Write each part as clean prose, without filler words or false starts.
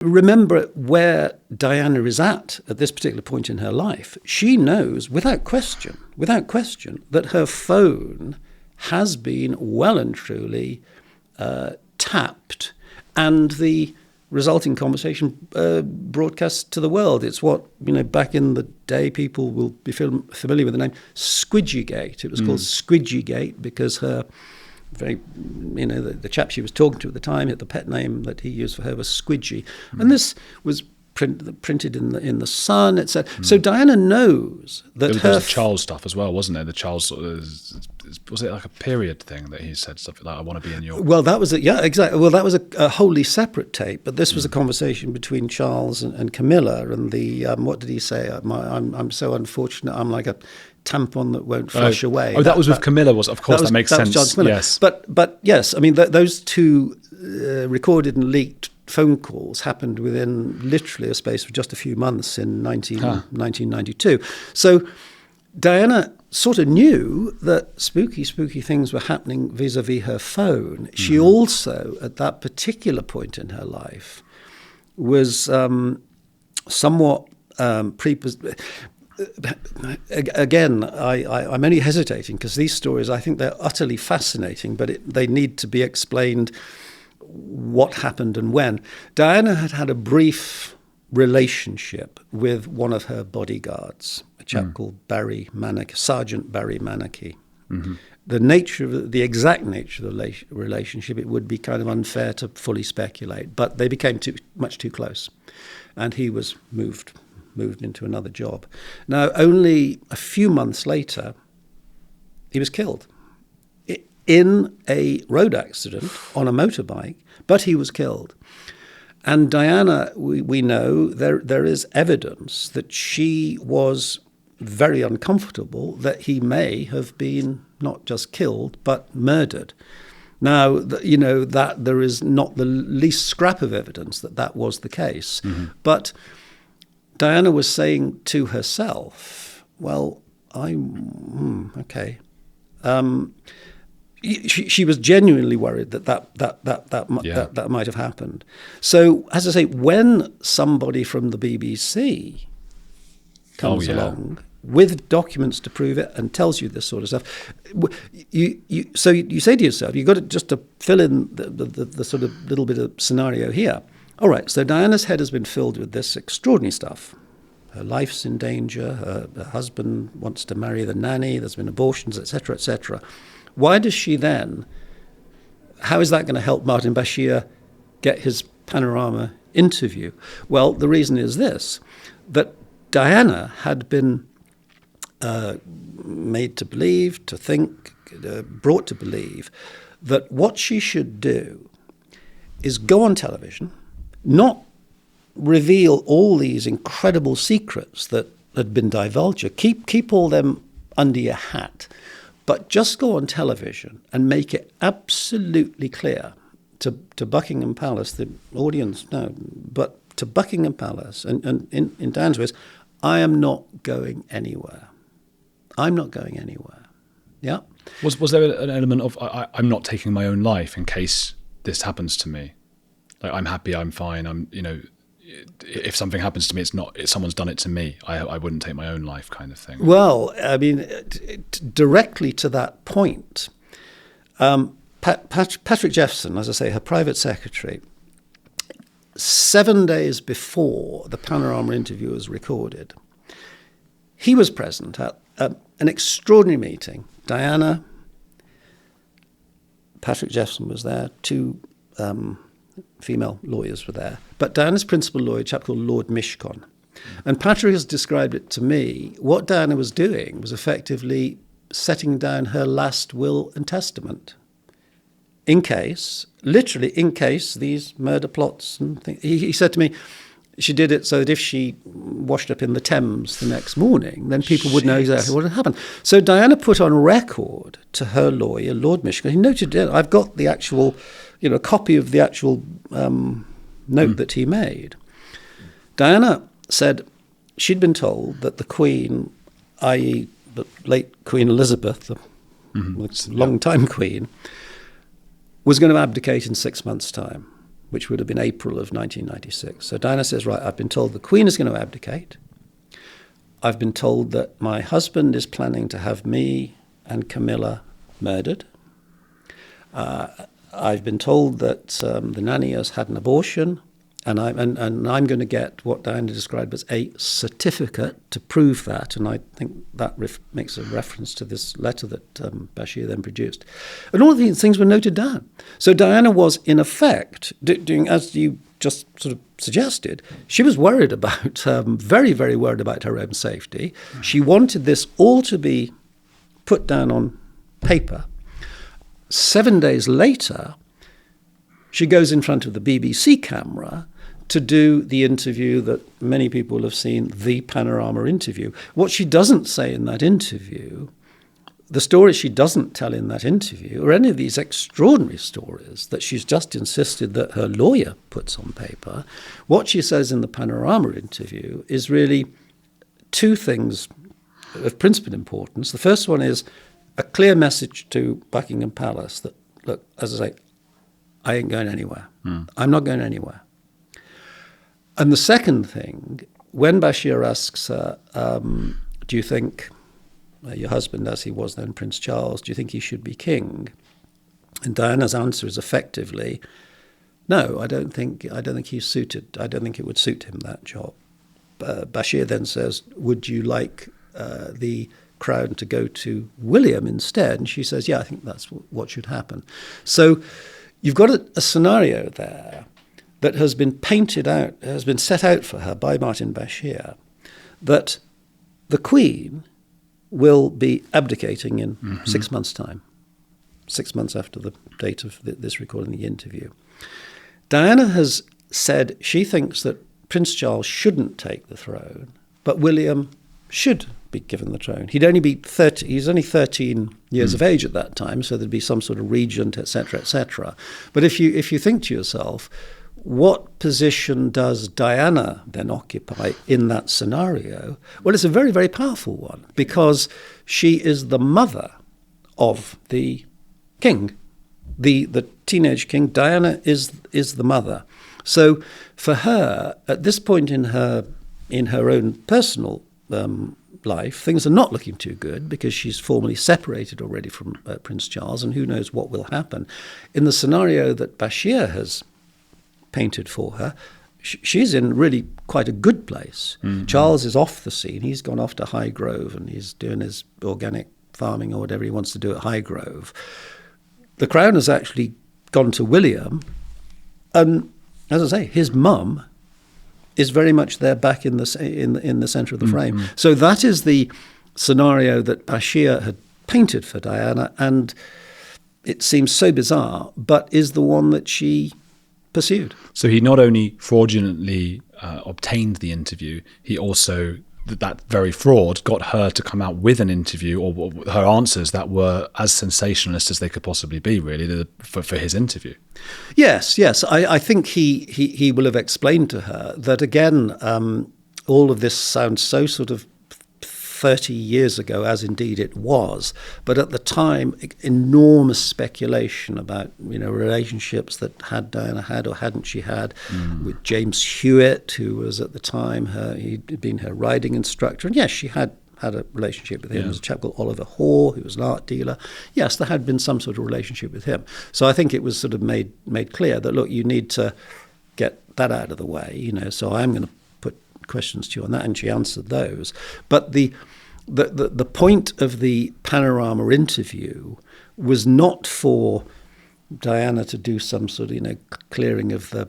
Remember where Diana is at this particular point in her life. She knows, without question, that her phone has been well and truly tapped, and the resulting conversation broadcast to the world. It's what, back in the day, people will be familiar with the name Squidgygate. It was called Squidgygate because her the chap she was talking to at the time, the pet name that he used for her was Squidgy. And this was printed in the Sun, etc. So Diana knows that there was Charles stuff as well, wasn't there? The Charles, was it like a period thing that he said stuff like, I want to be in your... Well, that was exactly. Well, that was a wholly separate tape, but this was a conversation between Charles and Camilla, and the what did he say? I'm so unfortunate. I'm like a tampon that won't flush away. Oh, that was with Camilla, was of course that makes sense. Was yes, but yes, I mean those two recorded and leaked phone calls happened within literally a space of just a few months in 1992. So Diana sort of knew that spooky things were happening vis-a-vis her phone. She also, at that particular point in her life, was somewhat again, I'm only hesitating because these stories, I think they're utterly fascinating, but they need to be explained what happened and when. Diana had a brief relationship with one of her bodyguards, a chap called Sergeant Barry Manakee. The exact nature of the relationship, it would be kind of unfair to fully speculate, but they became much too close, and he was moved into another job. Now, only a few months later, he was killed in a road accident on a motorbike, but he was killed. And Diana, we know there is evidence that she was very uncomfortable that he may have been not just killed, but murdered. Now, that there is not the least scrap of evidence that was the case. But Diana was saying to herself, well, okay. She was genuinely worried that might have happened. So, as I say, when somebody from the BBC comes along with documents to prove it and tells you this sort of stuff, you say to yourself, you've got to fill in the sort of little bit of scenario here. All right, so Diana's head has been filled with this extraordinary stuff. Her life's in danger. Her husband wants to marry the nanny. There's been abortions, etc., etc. Why does she then, how is that going to help Martin Bashir get his Panorama interview? Well, the reason is this, that Diana had been made to believe, to think, brought to believe that what she should do is go on television, not reveal all these incredible secrets that had been divulged, keep all them under your hat, but just go on television and make it absolutely clear to Buckingham Palace, the audience, no, but to Buckingham Palace, and in Diana's words, I am not going anywhere. I'm not going anywhere. Yeah. Was there an element of I'm not taking my own life in case this happens to me? Like, I'm happy, I'm fine, if something happens to me, someone's done it to me. I wouldn't take my own life, kind of thing. Well, I mean, directly to that point, Patrick Jeffson, as I say, her private secretary, 7 days before the Panorama interview was recorded, he was present at an extraordinary meeting. Diana, Patrick Jeffson was there, two female lawyers were there. But Diana's principal lawyer, a chap called Lord Mishcon. And Patrick has described it to me. What Diana was doing was effectively setting down her last will and testament. Literally in case these murder plots and things. He said to me, she did it so that if she washed up in the Thames the next morning, then people would know exactly what had happened. So Diana put on record to her lawyer, Lord Mishcon, he noted it. I've got the actual, a copy of the actual note that he made. Diana said she'd been told that the Queen, i.e. the late Queen Elizabeth, the long-time Queen, was going to abdicate in 6 months' time. which would have been April of 1996. So Diana says, right, I've been told the Queen is going to abdicate. I've been told that my husband is planning to have me and Camilla murdered. I've been told that the nanny has had an abortion, and I'm going to get what Diana described as a certificate to prove that. And I think that makes a reference to this letter that Bashir then produced. And all of these things were noted down. So Diana was, in effect, doing, as you just sort of suggested, she was worried about, very, very worried about her own safety. She wanted this all to be put down on paper. 7 days later, she goes in front of the BBC camera to do the interview that many people have seen, the panorama interview. What she doesn't say in that interview, the stories she doesn't tell in that interview, are any of these extraordinary stories that she's just insisted that her lawyer puts on paper. What she says in the panorama interview is really two things of principal importance. The first one is a clear message to Buckingham Palace that, look, as I say, I ain't going anywhere. I'm not going anywhere. And the second thing, when Bashir asks her, do you think your husband, as he was then Prince Charles, do you think he should be king? And Diana's answer is effectively, no, I don't think he's suited. I don't think it would suit him, that job. Bashir then says, would you like the crown to go to William instead? And she says, yeah, I think that's what should happen. So you've got a scenario there that has been painted out, has been set out for her by Martin Bashir, that the Queen will be abdicating in 6 months' time, 6 months after the date of this recording, the interview. Diana has said she thinks that Prince Charles shouldn't take the throne, but William should be given the throne. He's only 13 years of age at that time, so there'd be some sort of regent, etc., etc. But if you think to yourself, what position does Diana then occupy in that scenario? Well, it's a very, very powerful one, because she is the mother of the king, the teenage king. Diana is the mother. So for her, at this point in her own personal life, things are not looking too good, because she's formally separated already from Prince Charles, and who knows what will happen. In the scenario that Bashir has painted for her, she's in really quite a good place. Charles is off the scene. He's gone off to Highgrove, and he's doing his organic farming or whatever he wants to do at Highgrove. The crown has actually gone to William, and as I say, his mum is very much there, back in the centre of the frame. So that is the scenario that Bashir had painted for Diana, and it seems so bizarre, but is the one that she pursued. So he not only fraudulently obtained the interview, he also, that very fraud got her to come out with an interview, or her answers that were as sensationalist as they could possibly be, really, for his interview. Yes. I think he will have explained to her that, again, all of this sounds so sort of 30 years ago, as indeed it was, but at the time, enormous speculation about relationships that Diana had or hadn't she had with James Hewitt, who was at the time he'd been her riding instructor, and yes, she had a relationship with him. There was a chap called Oliver Hoare, who was an art dealer. Yes, there had been some sort of relationship with him. So I think it was sort of made clear that, look, you need to get that out of the way, so I'm going to put questions to you on that, and she answered those. But the point of the panorama interview was not for Diana to do some sort of clearing of the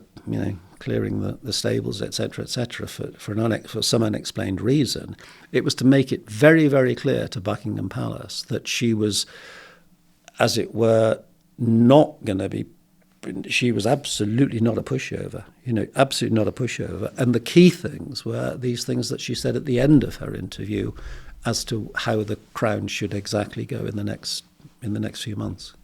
clearing the stables, etc., for some unexplained reason. It was to make it very, very clear to Buckingham Palace that she was, as it were, not going to be. She was absolutely not a pushover, absolutely not a pushover. And the key things were these things that she said at the end of her interview as to how the crown should exactly go in the next few months.